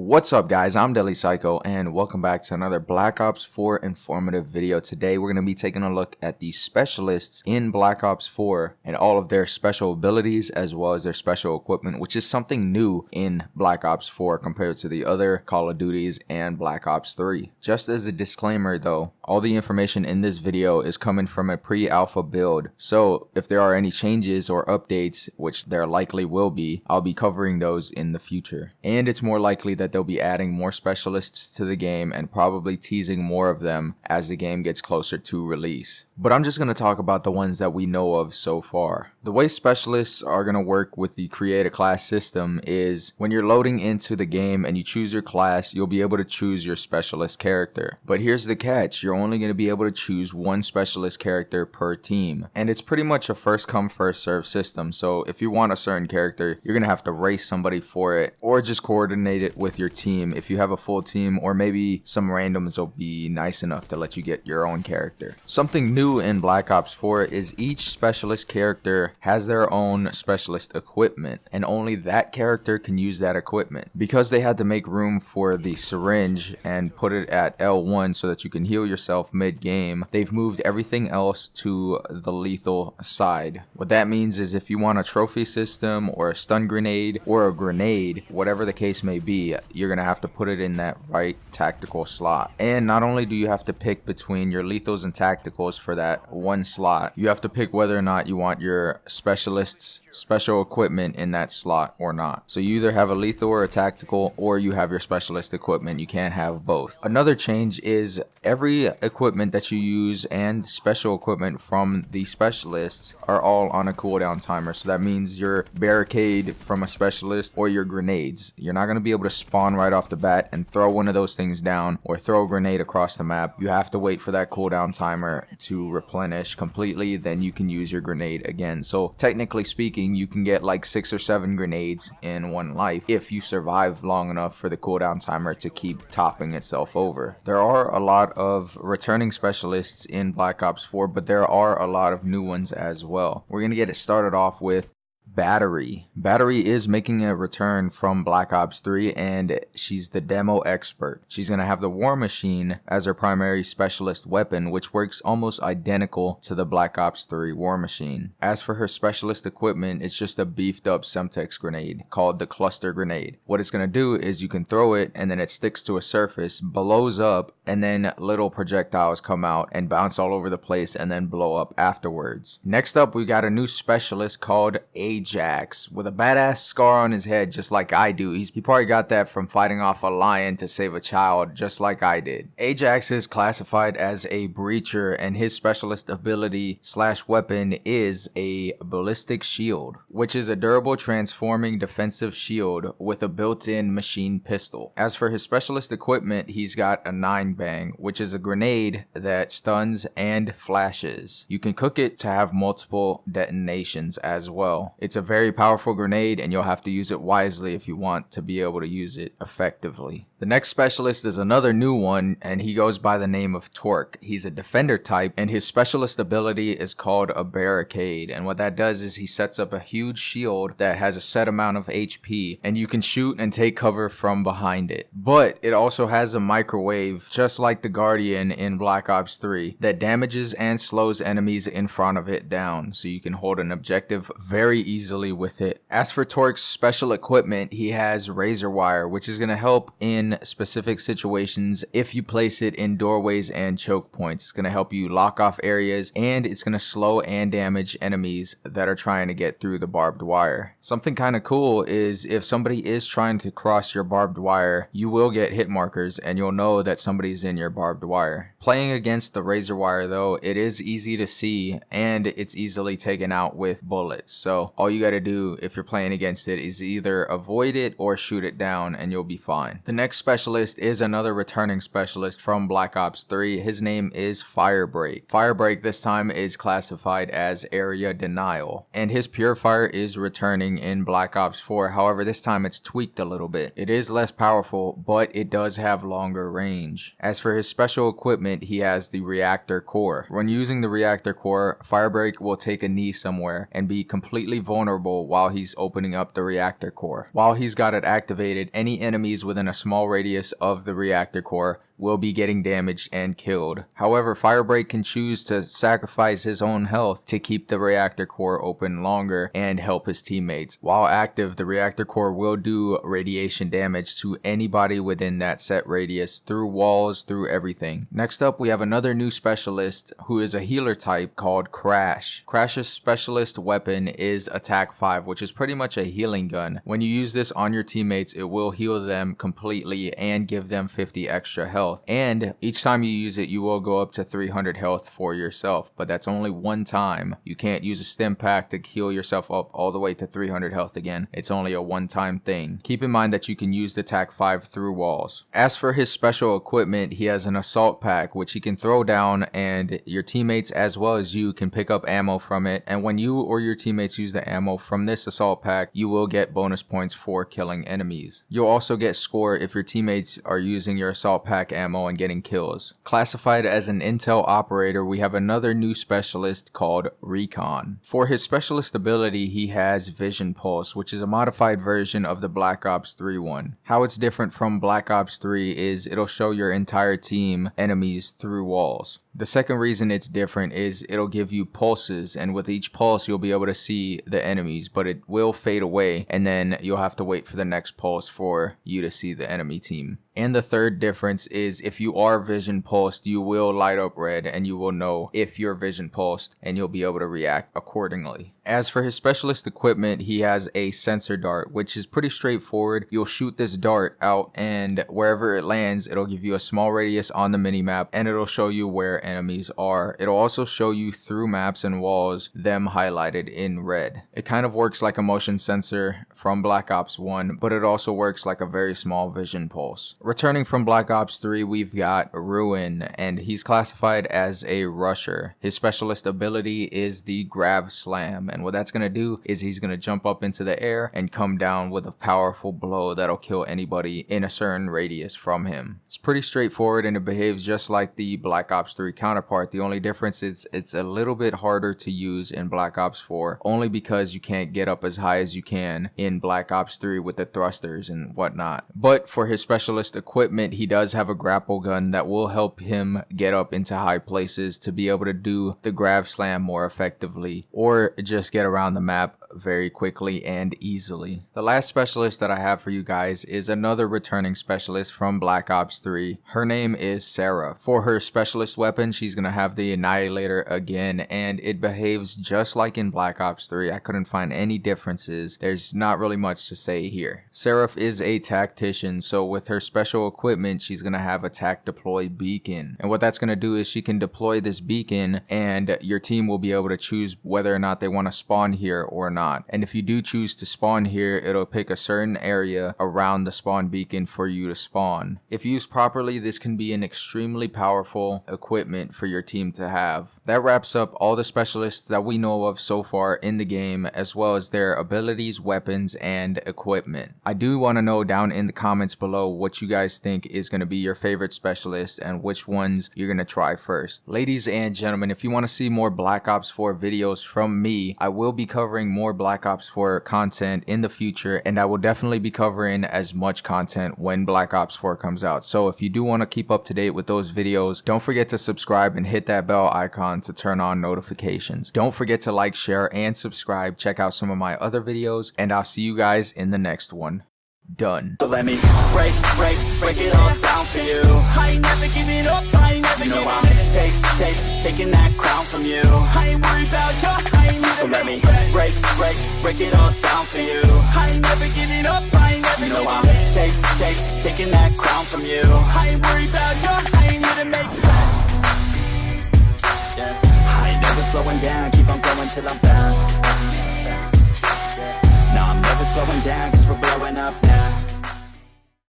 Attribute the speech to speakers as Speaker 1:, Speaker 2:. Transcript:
Speaker 1: What's up guys, I'm DeadlyPsyko and welcome back to another Black Ops 4 informative video. Today we're going to be taking a look at the specialists in Black Ops 4 and all of their special abilities as well as their special equipment, which is something new in Black Ops 4 compared to the other Call of Duties and Black Ops 3. Just as a disclaimer though, all the information in this video is coming from a pre-alpha build, so if there are any changes or updates, which there likely will be, I'll be covering those in the future. And it's more likely that they'll be adding more specialists to the game and probably teasing more of them as the game gets closer to release. But I'm just going to talk about the ones that we know of so far. The way specialists are going to work with the create a class system is when you're loading into the game and you choose your class, you'll be able to choose your specialist character. But here's the catch, you're only going to be able to choose one specialist character per team. And it's pretty much a first come first serve system, so if you want a certain character, you're going to have to race somebody for it or just coordinate it with your team if you have a full team, or maybe some randoms will be nice enough to let you get your own character. Something new in Black Ops 4 is each specialist character has their own specialist equipment and only that character can use that equipment. Because they had to make room for the syringe and put it at L1 so that you can heal yourself mid-game, they've moved everything else to the lethal side. What that means is if you want a trophy system or a stun grenade or a grenade, whatever the case may be, you're gonna have to put it in that right tactical slot. And not only do you have to pick between your lethals and tacticals for that one slot, you have to pick whether or not you want your specialist's special equipment in that slot or not. So you either have a lethal or a tactical, or you have your specialist equipment. You can't have both. Another change is every equipment that you use and special equipment from the specialists are all on a cooldown timer. So that means your barricade from a specialist or your grenades, you're not going to be able to spawn right off the bat and throw one of those things down or throw a grenade across the map. You have to wait for that cooldown timer to replenish completely, then you can use your grenade again. So technically speaking, you can get like 6 or 7 grenades in one life if you survive long enough for the cooldown timer to keep topping itself over. There are a lot of returning specialists in Black Ops 4, but there are a lot of new ones as well. We're going to get it started off with Battery. Battery is making a return from Black Ops 3 and she's the demo expert. She's going to have the War Machine as her primary specialist weapon, which works almost identical to the Black Ops 3 War Machine. As for her specialist equipment, it's just a beefed up Semtex grenade called the Cluster Grenade. What it's going to do is you can throw it and then it sticks to a surface, blows up, and then little projectiles come out and bounce all over the place and then blow up afterwards. Next up, we got a new specialist called Ajax with a badass scar on his head just like I do. He probably got that from fighting off a lion to save a child just like I did. Ajax is classified as a breacher and his specialist ability / weapon is a ballistic shield, which is a durable transforming defensive shield with a built-in machine pistol. As for his specialist equipment, he's got a 9-bang, which is a grenade that stuns and flashes. You can cook it to have multiple detonations as well. It's a very powerful grenade and you'll have to use it wisely if you want to be able to use it effectively. The next specialist is another new one and he goes by the name of Torque. He's a defender type and his specialist ability is called a barricade, and what that does is he sets up a huge shield that has a set amount of HP and you can shoot and take cover from behind it. But it also has a microwave just like the Guardian in Black Ops 3 that damages and slows enemies in front of it down, so you can hold an objective very easily with it. As for Torque's special equipment, he has razor wire, which is going to help in specific situations if you place it in doorways and choke points. It's going to help you lock off areas and it's going to slow and damage enemies that are trying to get through the barbed wire. Something kind of cool is if somebody is trying to cross your barbed wire, you will get hit markers and you'll know that somebody's in your barbed wire. Playing against the razor wire though, it is easy to see and it's easily taken out with bullets. So all you got to do if you're playing against it is either avoid it or shoot it down and you'll be fine. The next specialist is another returning specialist from Black Ops 3. His name is Firebreak. Firebreak this time is classified as area denial and his purifier is returning in Black Ops 4. However, this time it's tweaked a little bit. It is less powerful, but it does have longer range. As for his special equipment, he has the reactor core. When using the reactor core, Firebreak will take a knee somewhere and be completely vulnerable while he's enemies opening up the reactor core. While he's got it activated, any enemies within a small radius of the reactor core will be getting damaged and killed. However, Firebreak can choose to sacrifice his own health to keep the reactor core open longer and help his teammates. While active, the reactor core will do radiation damage to anybody within that set radius, through walls, through everything. Next up, we have another new specialist who is a healer type called Crash. Crash's specialist weapon is Attack 5, which is pretty much a healing gun. When you use this on your teammates, it will heal them completely and give them 50 extra health. And each time you use it, you will go up to 300 health for yourself, but that's only one time. You can't use a stim pack to heal yourself up all the way to 300 health again. It's only a one-time thing. Keep in mind that you can use the Attack 5 through walls. As for his special equipment, he has an assault pack which he can throw down, and your teammates as well as you can pick up ammo from it. And when you or your teammates use the ammo from this assault pack, you will get bonus points for killing enemies. You'll also get score if your teammates are using your assault pack ammo and getting kills. Classified as an intel operator, we have another new specialist called Recon. For his specialist ability, he has Vision Pulse, which is a modified version of the Black Ops 3 one. How it's different from Black Ops 3 is it'll show your entire team enemies through walls. The second reason it's different is it'll give you pulses, and with each pulse you'll be able to see the enemies, but it will fade away and then you'll have to wait for the next pulse for you to see the enemy team. And the third difference is if you are vision pulsed, you will light up red and you will know if you're vision pulsed and you'll be able to react accordingly. As for his specialist equipment, he has a sensor dart, which is pretty straightforward. You'll shoot this dart out and wherever it lands, it'll give you a small radius on the minimap and it'll show you where enemies are. It'll also show you through maps and walls, them highlighted in red. It kind of works like a motion sensor from Black Ops 1, but it also works like a very small vision pulse. Returning from Black Ops 3, we've got Ruin, and he's classified as a rusher. His specialist ability is the Grav Slam, and what that's going to do is he's going to jump up into the air and come down with a powerful blow that'll kill anybody in a certain radius from him. It's pretty straightforward and it behaves just like the Black Ops 3 counterpart. The only difference is it's a little bit harder to use in Black Ops 4, only because you can't get up as high as you can in Black Ops 3 with the thrusters and whatnot. But for his specialist equipment, he does have a grapple gun that will help him get up into high places to be able to do the Grav Slam more effectively, or just get around the map very quickly and easily. The last specialist that I have for you guys is another returning specialist from Black Ops 3. Her name is Sarah. For her specialist weapon, she's gonna have the Annihilator again, and it behaves just like in Black Ops 3. I couldn't find any differences. There's not really much to say here. Seraph is a tactician, so with her special equipment, she's gonna have a tac deploy beacon, and what that's gonna do is she can deploy this beacon and your team will be able to choose whether or not they want to spawn here or not. And if you do choose to spawn here, it'll pick a certain area around the spawn beacon for you to spawn. If used properly, this can be an extremely powerful equipment for your team to have. That wraps up all the specialists that we know of so far in the game, as well as their abilities, weapons, and equipment. I do want to know down in the comments below what you guys think is going to be your favorite specialist and which ones you're going to try first. Ladies and gentlemen, if you want to see more Black Ops 4 videos from me, I will be covering more Black Ops 4 content in the future, and I will definitely be covering as much content when Black Ops 4 comes out. So if you do want to keep up to date with those videos, don't forget to subscribe and hit that bell icon to turn on notifications. Don't forget to like, share, and subscribe. Check out some of my other videos, and I'll see you guys in the next one. Done. So let me break it all down for you. I ain't never giving up, I ain't never giving up. Taking that crown from you. I ain't worried about you. So let me break it all down for you. I ain't never giving up, I ain't never giving up. Taking that crown from you. I ain't worried about you. I ain't here to make plans. Yeah. I ain't never slowing down, keep on going till I'm found. No, I'm never slowing down, cause we're blowing up now.